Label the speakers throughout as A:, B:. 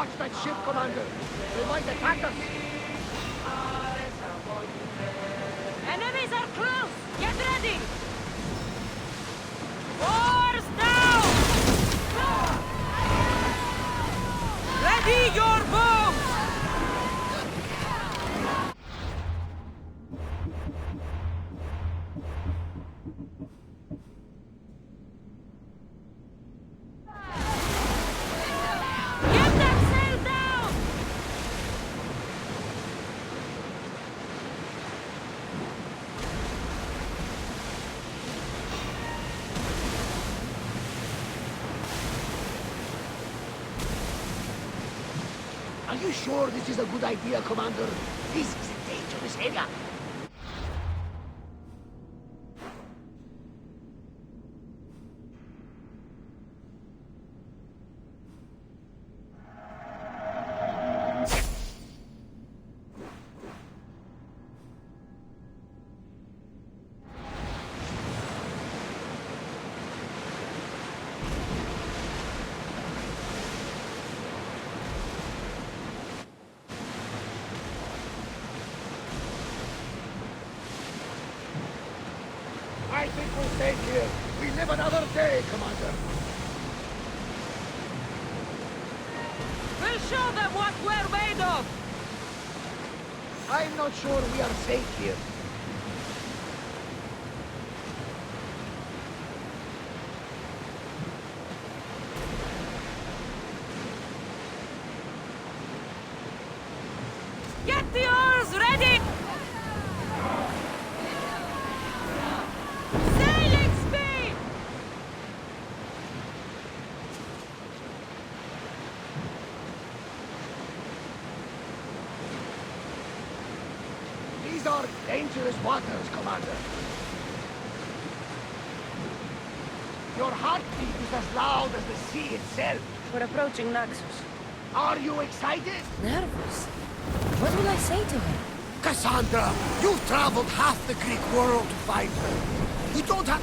A: Watch that ship, Commander. They might attack us.
B: Enemies are close! Get ready! Oars down! Ready your bows! Get that sail down!
A: Are you sure this is a good idea, Commander? This is a dangerous area. I think we'll stay here. We live another day, Commander.
B: We'll show them what we're made of!
A: I'm not sure we are safe here.
B: Get the oars ready! Sailing speed!
A: These are dangerous waters, Commander. Your heartbeat is as loud as the sea itself.
B: We're approaching Naxos.
A: Are you excited?
B: Nervous? What will I say to her?
A: Kassandra, you've traveled half the Greek world to find her. You don't have...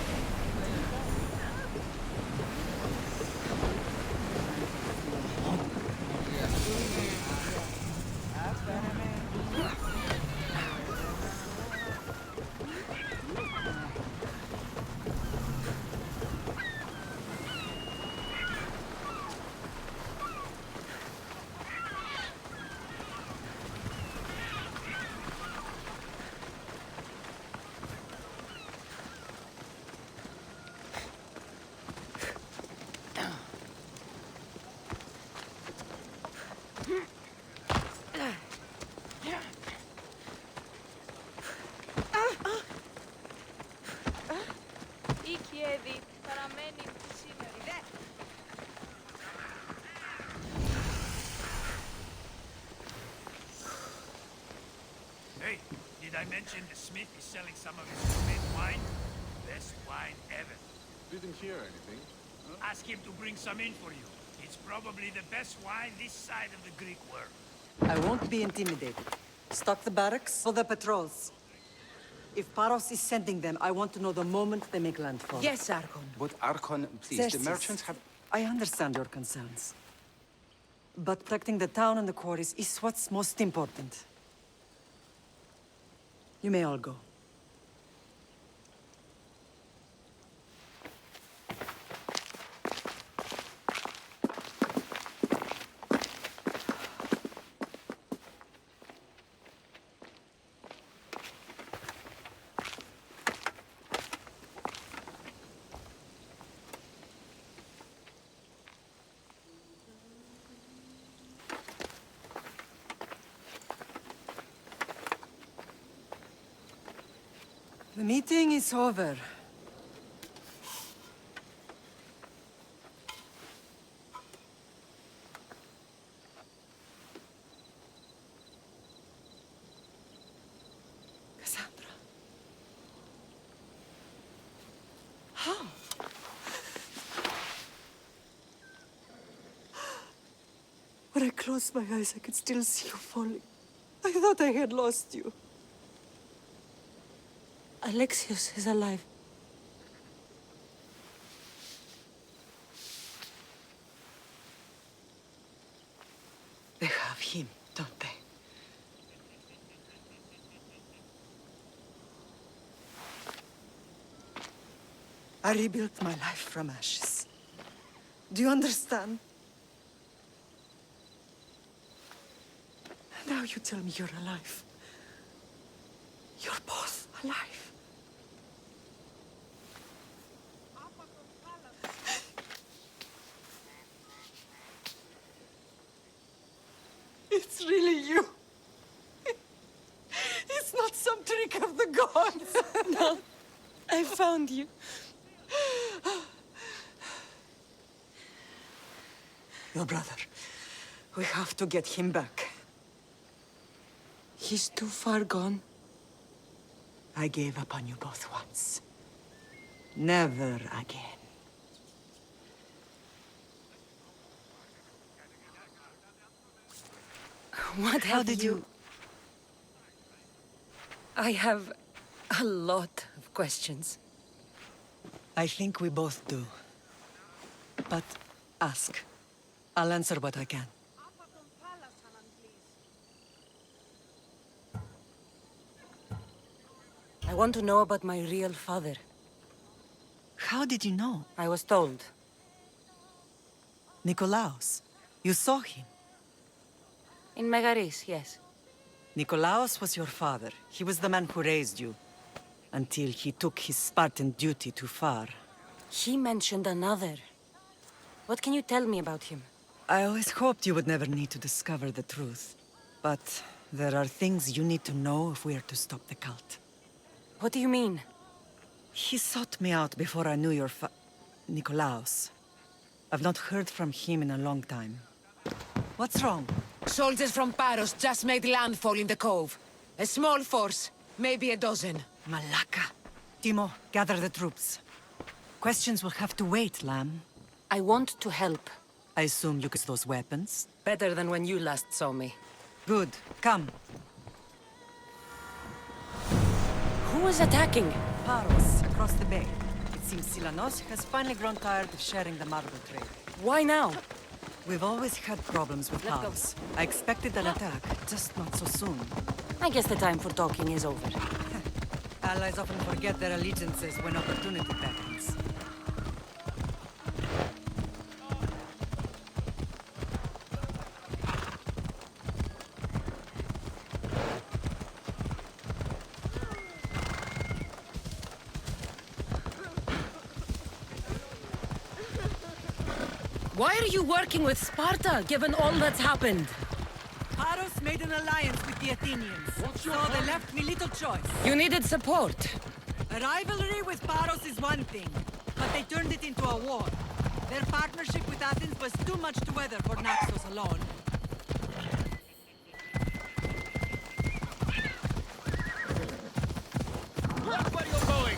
C: Hey, did I mention the smith is selling some of his homemade wine? Best wine ever.
D: Didn't hear anything.
C: Ask him to bring some in for you. It's probably the best wine this side of the Greek world.
E: I won't be intimidated. Stock the barracks for the patrols. If Paros is sending them, I want to know the moment they make landfall.
B: Yes, Archon.
F: But Archon, please,
E: Xerxes,
F: the merchants have...
E: I understand your concerns. But protecting the town and the quarries is what's most important. You may all go. The meeting is over. Kassandra. How? When I closed my eyes, I could still see you falling. I thought I had lost you. Alexios is alive. I rebuilt my life from ashes. Do you understand? Now you tell me you're alive. You're both alive. It's really you. It's not some trick of the gods.
F: No, I found you.
E: Your brother. We have to get him back.
F: He's too far gone.
E: I gave up on you both once. Never again.
F: What
E: How
F: have
E: did you...
F: I have a lot of questions.
E: I think we both do. But ask. I'll answer what I can.
F: I want to know about my real father.
E: How did you know?
F: I was told.
E: Nikolaos. You saw him.
F: In Megaris, yes.
E: Nikolaos was your father. He was the man who raised you. Until he took his Spartan duty too far.
F: He mentioned another. What can you tell me about him?
E: I always hoped you would never need to discover the truth. But there are things you need to know if we are to stop the cult.
F: What do you mean?
E: He sought me out before I knew your Nikolaos. I've not heard from him in a long time. What's wrong?
G: Soldiers from Paros just made landfall in the cove. A small force, maybe a dozen.
E: Malaka. Timo, gather the troops. Questions will have to wait, Lamb.
F: I want to help.
E: I assume you got those weapons?
F: Better than when you last saw me.
E: Good. Come.
F: Who was attacking?
E: Paros, across the bay. It seems Silanos has finally grown tired of sharing the marble trade.
F: Why now?
E: We've always had problems with
F: Let's go.
E: Paros. I expected an attack, just not so soon.
F: I guess the time for talking is over.
E: Allies often forget their allegiances when opportunity beckons.
F: Why are you working with Sparta, given all that's happened?
E: Paros made an alliance with the Athenians, so they left me little choice.
F: You needed support.
E: A rivalry with Paros is one thing, but they turned it into a war. Their partnership with Athens was too much to weather for Naxos alone.
C: Where are you going?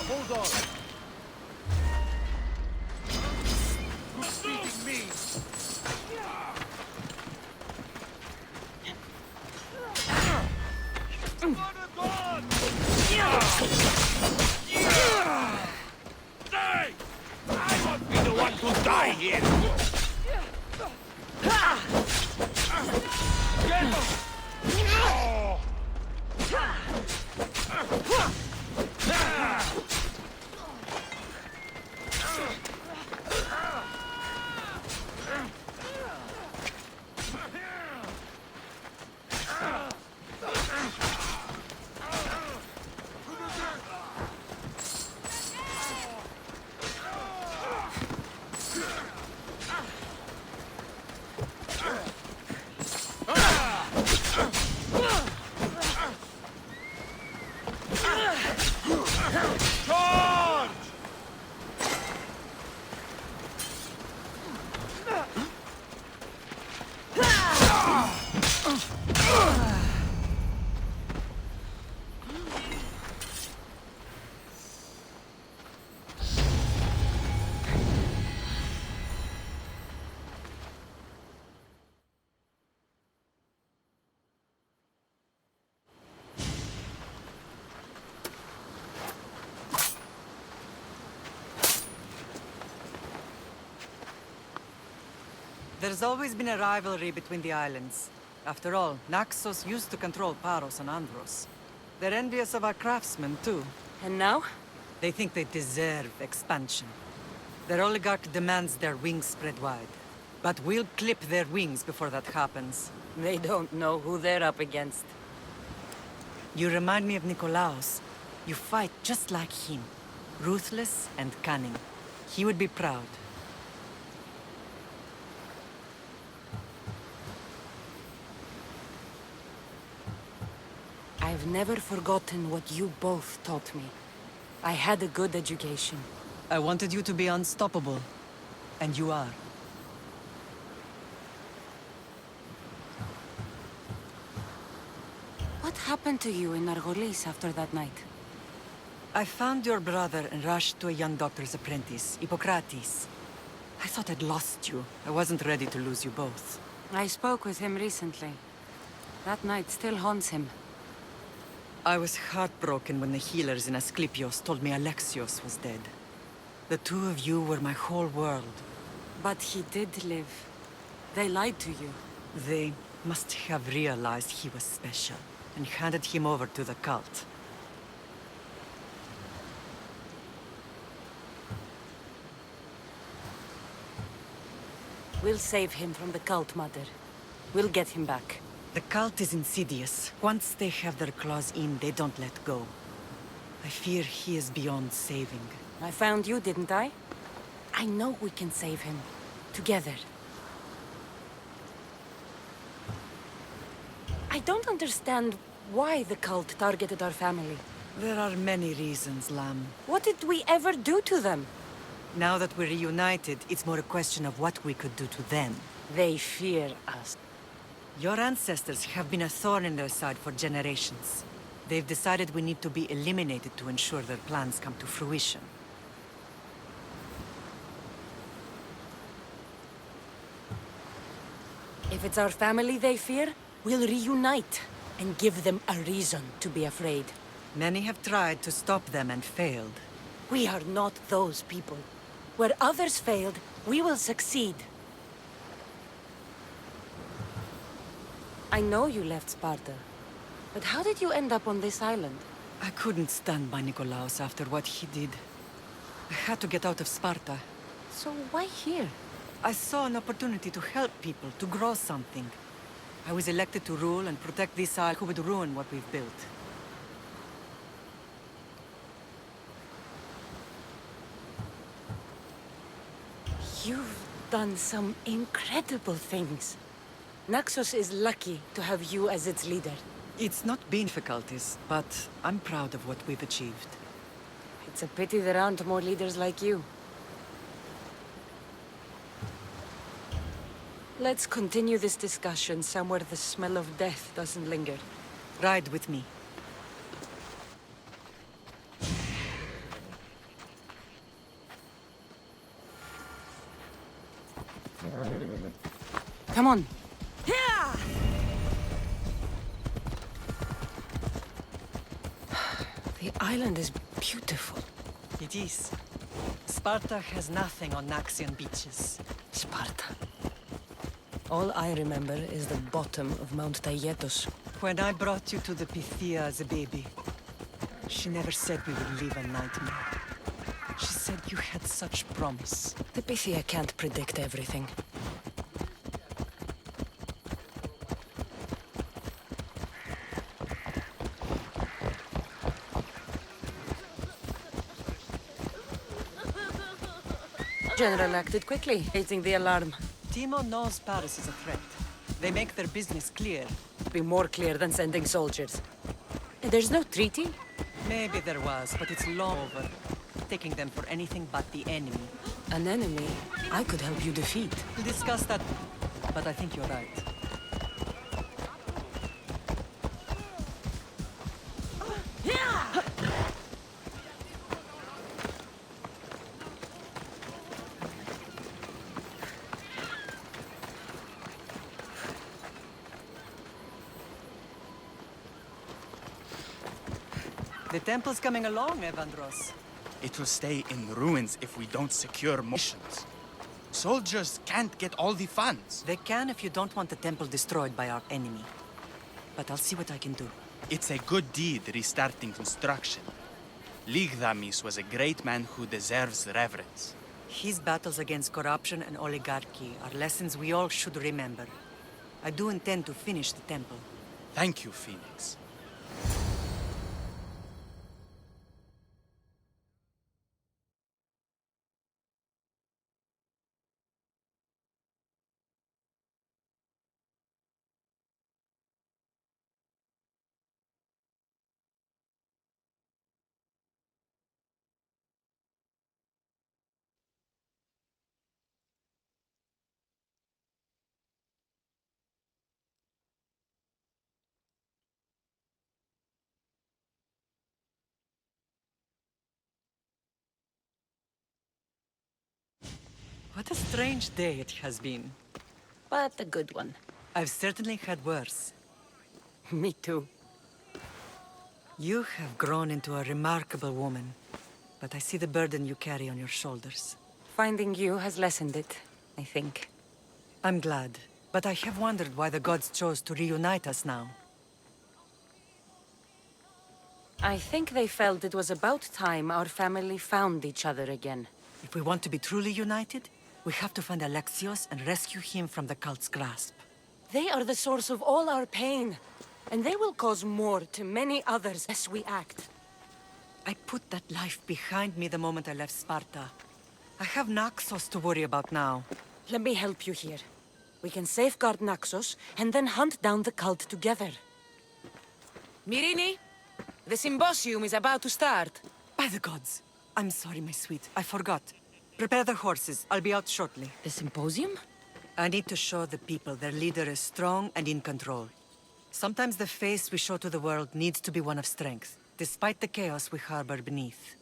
C: Hold on. Who's beating me? Die! I won't be the one to die here! Get
E: There's always been a rivalry between the islands. After all, Naxos used to control Paros and Andros. They're envious of our craftsmen, too.
F: And now?
E: They think they deserve expansion. Their oligarch demands their wings spread wide. But we'll clip their wings before that happens.
F: They don't know who they're up against.
E: You remind me of Nikolaos. You fight just like him. Ruthless and cunning. He would be proud.
F: I've never forgotten what you both taught me. I had a good education.
E: I wanted you to be unstoppable. And you are.
F: What happened to you in Argolis after that night?
E: I found your brother and rushed to a young doctor's apprentice, Hippocrates. I thought I'd lost you. I wasn't ready to lose you both.
F: I spoke with him recently. That night still haunts him.
E: I was heartbroken when the healers in Asclepios told me Alexios was dead. The two of you were my whole world.
F: But he did live. They lied to you.
E: They must have realized he was special and handed him over to the cult.
F: We'll save him from the cult, Mother. We'll get him back.
E: The cult is insidious. Once they have their claws in, they don't let go. I fear he is beyond saving.
F: I found you, didn't I? I know we can save him. Together. I don't understand why the cult targeted our family.
E: There are many reasons, Lamb.
F: What did we ever do to them?
E: Now that we're reunited, it's more a question of what we could do to them.
F: They fear us.
E: Your ancestors have been a thorn in their side for generations. They've decided we need to be eliminated to ensure their plans come to fruition.
F: If it's our family they fear, we'll reunite and give them a reason to be afraid.
E: Many have tried to stop them and failed.
F: We are not those people. Where others failed, we will succeed. I know you left Sparta, but how did you end up on this island?
E: I couldn't stand by Nikolaos after what he did. I had to get out of Sparta.
F: So why here?
E: I saw an opportunity to help people, to grow something. I was elected to rule and protect this isle who would ruin what we've built.
F: You've done some incredible things. Naxos is lucky to have you as its leader.
E: It's not been difficulties, but I'm proud of what we've achieved.
F: It's a pity there aren't more leaders like you. Let's continue this discussion somewhere the smell of death doesn't linger.
E: Ride with me.
F: Come on. The island is beautiful.
E: It is. Sparta has nothing on Naxian beaches.
F: Sparta. All I remember is the bottom of Mount Taygetos.
E: When I brought you to the Pythia as a baby, she never said we would live a nightmare. She said you had such promise.
F: The Pythia can't predict everything. General acted quickly, raising the alarm.
E: Timo knows Paris is a threat. They make their business clear.
F: Be more clear than sending soldiers. There's no treaty?
E: Maybe there was, but it's long over. Taking them for anything but the enemy.
F: An enemy I could help you defeat.
E: We'll discuss that, but I think you're right. The temple's coming along, Evandros.
H: It will stay in ruins if we don't secure missions. soldiers can't get all the funds.
E: They can if you don't want the temple destroyed by our enemy. But I'll see what I can do.
H: It's a good deed restarting construction. Ligdamis was a great man who deserves reverence.
E: His battles against corruption and oligarchy are lessons we all should remember. I do intend to finish the temple.
H: Thank you, Phoenix.
E: What a strange day it has been.
F: But a good one.
E: I've certainly had worse.
F: Me too.
E: You have grown into a remarkable woman, but I see the burden you carry on your shoulders.
F: Finding you has lessened it, I think.
E: I'm glad, but I have wondered why the gods chose to reunite us now.
F: I think they felt it was about time our family found each other again.
E: If we want to be truly united, we have to find Alexios and rescue him from the cult's grasp.
F: They are the source of all our pain, and they will cause more to many others as we act.
E: I put that life behind me the moment I left Sparta. I have Naxos to worry about now.
F: Let me help you here. We can safeguard Naxos, and then hunt down the cult together.
G: Myrrine, the symposium is about to start.
E: By the gods! I'm sorry, my sweet. I forgot. Prepare the horses. I'll be out shortly.
F: The symposium?
E: I need to show the people their leader is strong and in control. Sometimes the face we show to the world needs to be one of strength, despite the chaos we harbor beneath.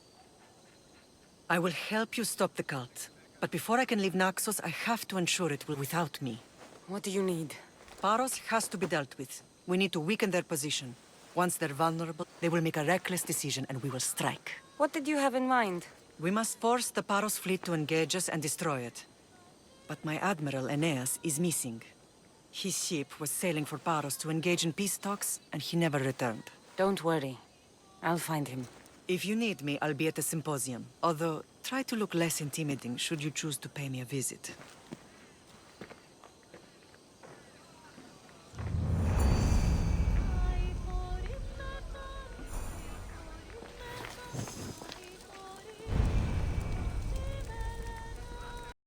E: I will help you stop the cult, but before I can leave Naxos, I have to ensure it will without me.
F: What do you need?
E: Paros has to be dealt with. We need to weaken their position. Once they're vulnerable, they will make a reckless decision and we will strike.
F: What did you have in mind?
E: We must force the Paros fleet to engage us and destroy it. But my admiral, Aeneas, is missing. His ship was sailing for Paros to engage in peace talks, and he never returned.
F: Don't worry. I'll find him.
E: If you need me, I'll be at the symposium. Although, try to look less intimidating should you choose to pay me a visit.